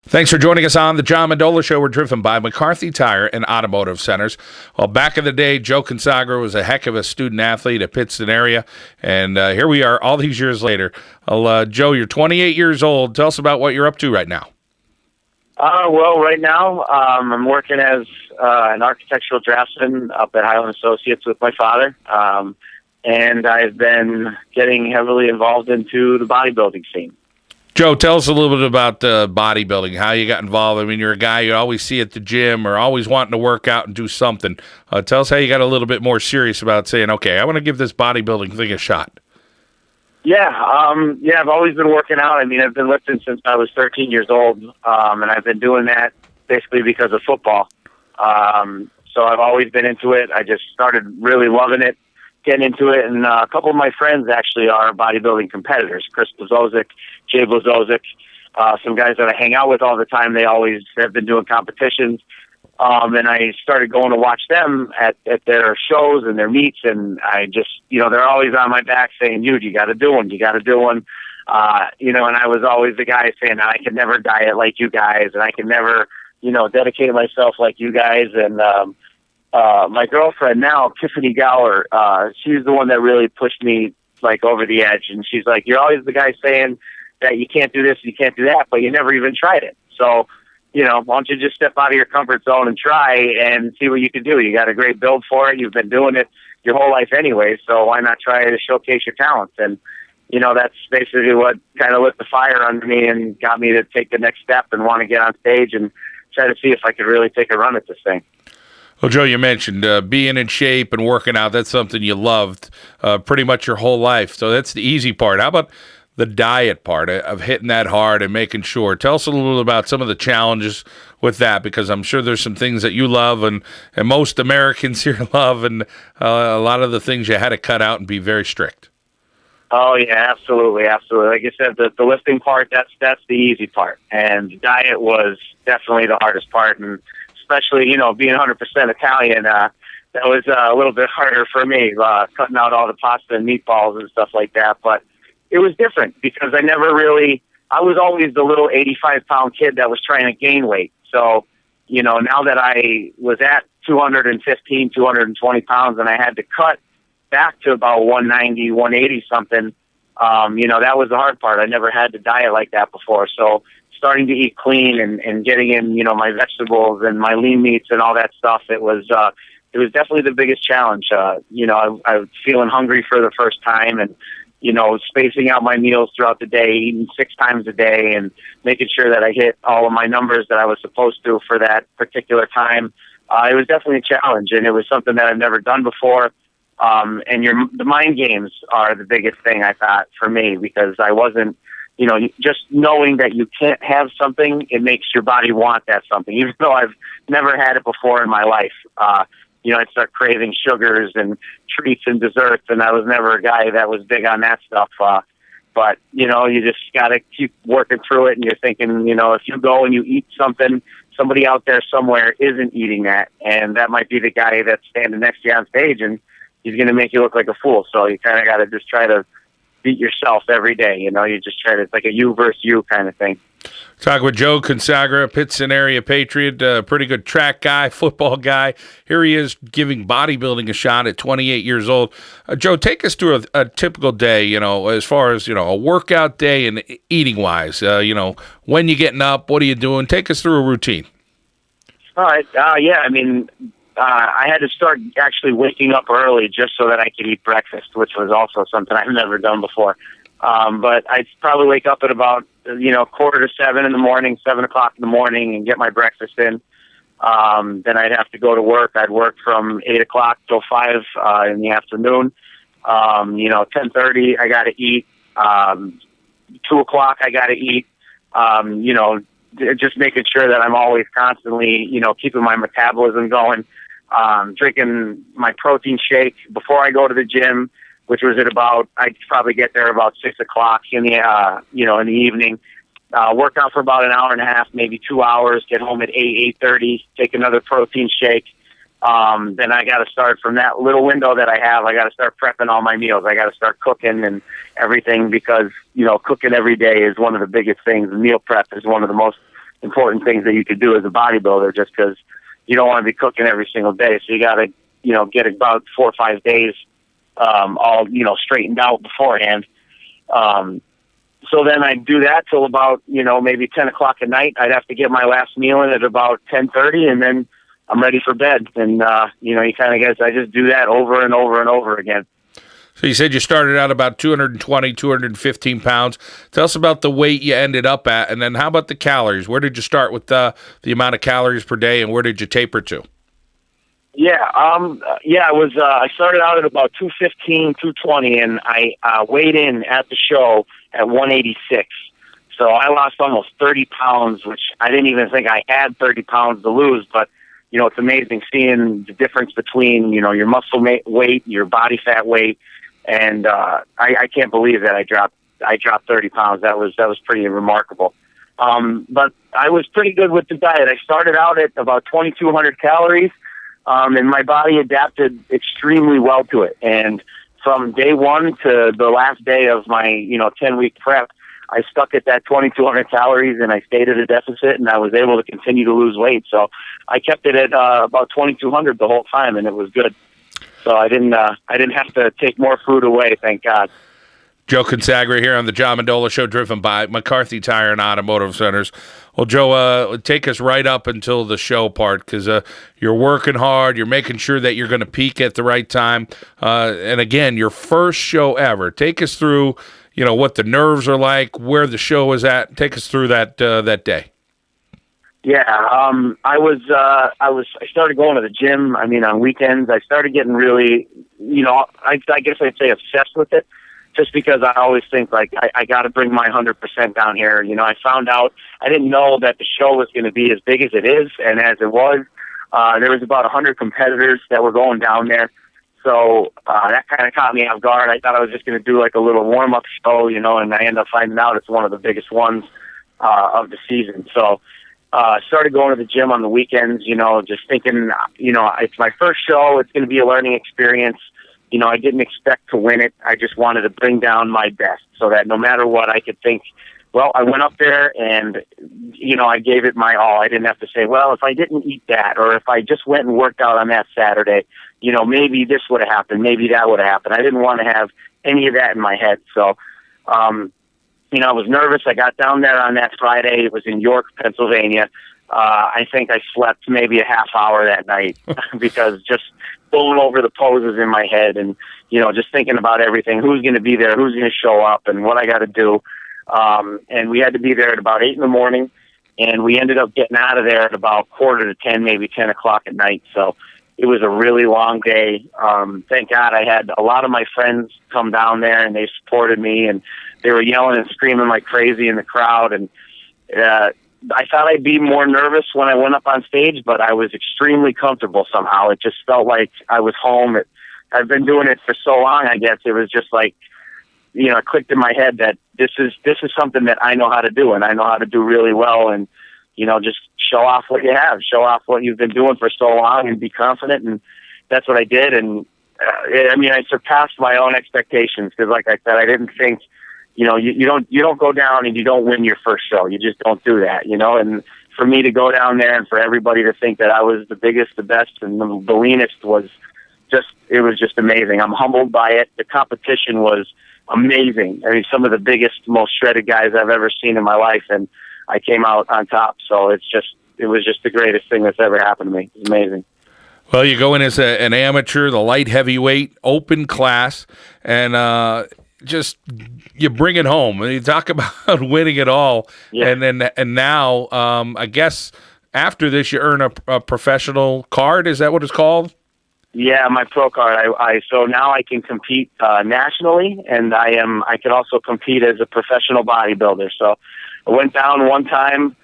Thanks for joining us on the John Mendola Show. We're driven by McCarthy Tire and Automotive Centers. Well, back in the day, Joe Consagra was a heck of a student athlete at Pittston Area, and here we are all these years later. Well, Joe, you're 28 years old. Tell us about what you're up to right now. Well, right now I'm working as an architectural draftsman up at Highland Associates with my father, and I've been getting heavily involved into the bodybuilding scene. Joe, tell us a little bit about bodybuilding, how you got involved. I mean, you're a guy you always see at the gym or always wanting to work out and do something. Tell us how you got a little bit more serious about saying, okay, I want to give this bodybuilding thing a shot. Yeah, I've always been working out. I mean, I've been lifting since I was 13 years old, and I've been doing that basically because of football. So I've always been into it. I just started really loving it, getting into it, and a couple of my friends actually are bodybuilding competitors. Chris Blazovic, Jay Blazovic, some guys that I hang out with all the time. They always have been doing competitions, and I started going to watch them at their shows and their meets, and I just, they're always on my back saying, "Dude, you got to do one, you got to do one." And I was always the guy saying, "I can never diet like you guys, and I can never, dedicate myself like you guys." And my girlfriend now, Tiffany Gower, she's the one that really pushed me like over the edge. And she's like, "You're always the guy saying that you can't do this, you can't do that, but you never even tried it. So, why don't you just step out of your comfort zone and try and see what you can do? You got a great build for it. You've been doing it your whole life anyway, so why not try to showcase your talents?" And, that's basically what kind of lit the fire under me and got me to take the next step and want to get on stage and try to see if I could really take a run at this thing. Well, Joe, you mentioned being in shape and working out. That's something you loved pretty much your whole life. So that's the easy part. How about the diet part of hitting that hard and making sure? Tell us a little about some of the challenges with that, because I'm sure there's some things that you love and most Americans here love, and a lot of the things you had to cut out and be very strict. Oh, yeah, absolutely, absolutely. Like you said, the lifting part, that's the easy part. And the diet was definitely the hardest part, and especially, being 100% Italian, that was a little bit harder for me, cutting out all the pasta and meatballs and stuff like that. But it was different because I was always the little 85-pound kid that was trying to gain weight. So, now that I was at 215, 220 pounds and I had to cut back to about 190, 180 something, that was the hard part. I never had to diet like that before. So starting to eat clean and getting in, my vegetables and my lean meats and all that stuff, it was definitely the biggest challenge. I was feeling hungry for the first time and, spacing out my meals throughout the day, eating 6 times a day and making sure that I hit all of my numbers that I was supposed to for that particular time. It was definitely a challenge, and it was something that I've never done before. And the mind games are the biggest thing, I thought, for me, because I wasn't, just knowing that you can't have something, it makes your body want that something, even though I've never had it before in my life. I'd start craving sugars and treats and desserts, and I was never a guy that was big on that stuff. But, you just got to keep working through it, and you're thinking, if you go and you eat something, somebody out there somewhere isn't eating that, and that might be the guy that's standing next to you on stage, and he's going to make you look like a fool. So you kind of got to just try to beat yourself every day. You just try to, it's like a you versus you kind of thing. Talk with Joe Consagra, Pittston Area Patriot, pretty good track guy, football guy. Here he is giving bodybuilding a shot at 28 years old. Joe, take us through a typical day, as far as, a workout day and eating-wise. When you getting up, what are you doing? Take us through a routine. All right. I had to start actually waking up early just so that I could eat breakfast, which was also something I've never done before. But I'd probably wake up at about, 6:45 in the morning, 7 o'clock in the morning, and get my breakfast in. Then I'd have to go to work. I'd work from 8 o'clock till 5 in the afternoon. 10:30, I got to eat. 2 o'clock, I got to eat. Just making sure that I'm always constantly, keeping my metabolism going. Drinking my protein shake before I go to the gym, which was I'd probably get there about 6 o'clock in the, in the evening. Work out for about an hour and a half, maybe 2 hours, get home at 8:30, take another protein shake. Then I got to start from that little window that I have. I got to start prepping all my meals. I got to start cooking and everything because, cooking every day is one of the biggest things. Meal prep is one of the most important things that you could do as a bodybuilder, just because you don't want to be cooking every single day. So you got to, get about 4 or 5 days all, straightened out beforehand. So then I'd do that till about, maybe 10 o'clock at night. I'd have to get my last meal in at about 10:30, and then I'm ready for bed. And, you kind of guess I just do that over and over and over again. So you said you started out about 220, 215 pounds. Tell us about the weight you ended up at, and then how about the calories? Where did you start with the amount of calories per day, and where did you taper to? I started out at about 215, 220, and I weighed in at the show at 186. So I lost almost 30 pounds, which I didn't even think I had 30 pounds to lose. But, it's amazing seeing the difference between, your muscle weight, your body fat weight. And I can't believe that I dropped 30 pounds. That was pretty remarkable. But I was pretty good with the diet. I started out at about 2,200 calories. And my body adapted extremely well to it. And from day one to the last day of my, 10-week prep, I stuck at that 2,200 calories, and I stayed at a deficit, and I was able to continue to lose weight. So I kept it at about 2,200 the whole time, and it was good. So I didn't have to take more food away, thank God. Joe Consagra here on the John Mendola Show, driven by McCarthy Tire and Automotive Centers. Well, Joe, take us right up until the show part, because you're working hard. You're making sure that you're going to peak at the right time. And again, your first show ever. Take us through, what the nerves are like, where the show is at. Take us through that day. Yeah, I started going to the gym. I mean, on weekends, I started getting really, I guess I'd say obsessed with it. Just because I always think, like, I got to bring my 100% down here. I found out, I didn't know that the show was going to be as big as it is, and as it was, there was about 100 competitors that were going down there. So that kind of caught me off guard. I thought I was just going to do, like, a little warm-up show, and I ended up finding out it's one of the biggest ones of the season. So I started going to the gym on the weekends, just thinking, it's my first show. It's going to be a learning experience. I didn't expect to win it. I just wanted to bring down my best so that no matter what, I could think, well, I went up there and, I gave it my all. I didn't have to say, well, if I didn't eat that, or if I just went and worked out on that Saturday, maybe this would have happened. Maybe that would have happened. I didn't want to have any of that in my head. So, I was nervous. I got down there on that Friday. It was in York, Pennsylvania. I think I slept maybe a half hour that night because just going over the poses in my head and, just thinking about everything, who's going to be there, who's going to show up, and what I got to do. And we had to be there at about 8 in the morning, and we ended up getting out of there at about 9:45, maybe 10 o'clock at night. So it was a really long day. Thank God I had a lot of my friends come down there, and they supported me, and they were yelling and screaming like crazy in the crowd. And I thought I'd be more nervous when I went up on stage, but I was extremely comfortable somehow. It just felt like I was home. I've been doing it for so long, I guess. It was just like, it clicked in my head that this is something that I know how to do, and I know how to do really well. And, just show off what you have, show off what you've been doing for so long, and be confident. And that's what I did. And, I surpassed my own expectations because, like I said, I didn't think, you don't go down and you don't win your first show. You just don't do that, and for me to go down there and for everybody to think that I was the biggest, the best, and the leanest was just amazing. I'm humbled by it. The competition was amazing. I mean, some of the biggest, most shredded guys I've ever seen in my life, and I came out on top. So it was just the greatest thing that's ever happened to me. It's amazing. Well, you go in as an amateur, the light heavyweight, open class, and just you bring it home. And you talk about winning it all, yeah. And now I guess after this you earn a professional card. Is that what it's called? Yeah, my pro card. So now I can compete nationally, and I can also compete as a professional bodybuilder. So I went down one time,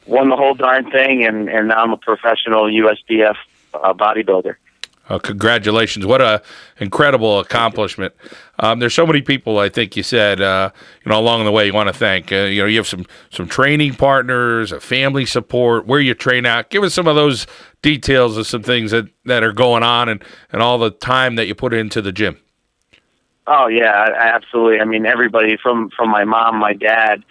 won the whole darn thing, and now I'm a professional USDF bodybuilder. Congratulations. What a incredible accomplishment. There's so many people, I think you said, along the way you want to thank. You have some training partners, a family support, where you train out. Give us some of those details of some things that are going on and all the time that you put into the gym. Oh, yeah, absolutely. I mean, everybody from my mom, my dad,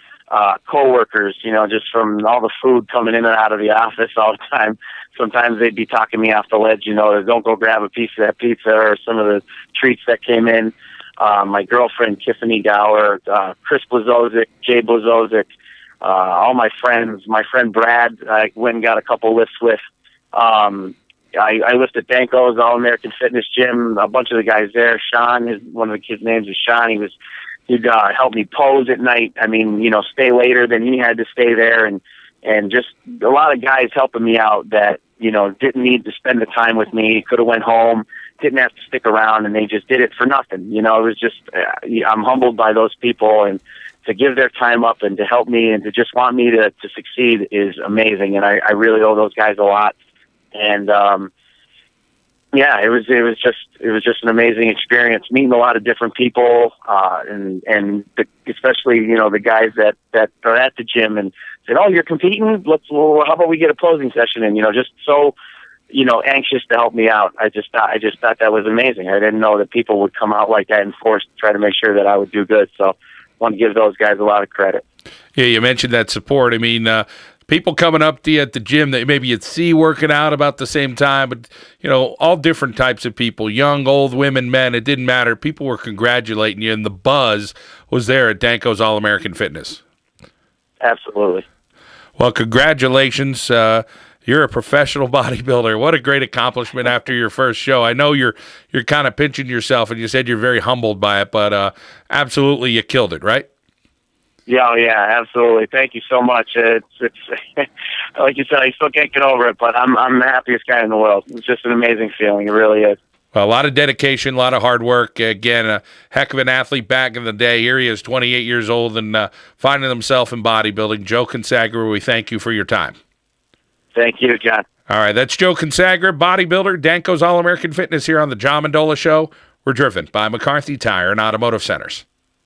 coworkers, just from all the food coming in and out of the office all the time. Sometimes they'd be talking me off the ledge, don't go grab a piece of that pizza or some of the treats that came in. My girlfriend, Tiffany Gower, Chris Blazovic, Jay Blazovic, all my friends, my friend Brad, I went and got a couple lifts with. I lifted Danko's All-American Fitness Gym, a bunch of the guys there. Sean, one of the kids' names is Sean. He'd help me pose at night. I mean, stay later than he had to stay there, and just a lot of guys helping me out that, didn't need to spend the time with me, could have went home, didn't have to stick around, and they just did it for nothing. It was just, I'm humbled by those people, and to give their time up and to help me and to just want me to succeed is amazing. And I really owe those guys a lot. And, yeah, it was just an amazing experience, meeting a lot of different people, especially, the guys that are at the gym and said, "Oh, you're competing? How about we get a posing session?" And, just so, anxious to help me out. I just thought that was amazing. I didn't know that people would come out like that and force to try to make sure that I would do good. So I want to give those guys a lot of credit. Yeah, you mentioned that support. I mean, people coming up to you at the gym that maybe you'd see working out about the same time, but, all different types of people, young, old, women, men, it didn't matter. People were congratulating you, and the buzz was there at Danko's All-American Fitness. Absolutely. Well, congratulations. You're a professional bodybuilder. What a great accomplishment after your first show. I know you're kind of pinching yourself, and you said you're very humbled by it, but absolutely you killed it, right? Yeah, absolutely. Thank you so much. It's like you said, I still can't get over it, but I'm the happiest guy in the world. It's just an amazing feeling. It really is. Well, a lot of dedication, a lot of hard work. Again, a heck of an athlete back in the day. Here he is, 28 years old, and finding himself in bodybuilding. Joe Consagra, we thank you for your time. Thank you, John. All right, that's Joe Consagra, bodybuilder, Danko's All-American Fitness here on the John Mendola Show. We're driven by McCarthy Tire and Automotive Centers.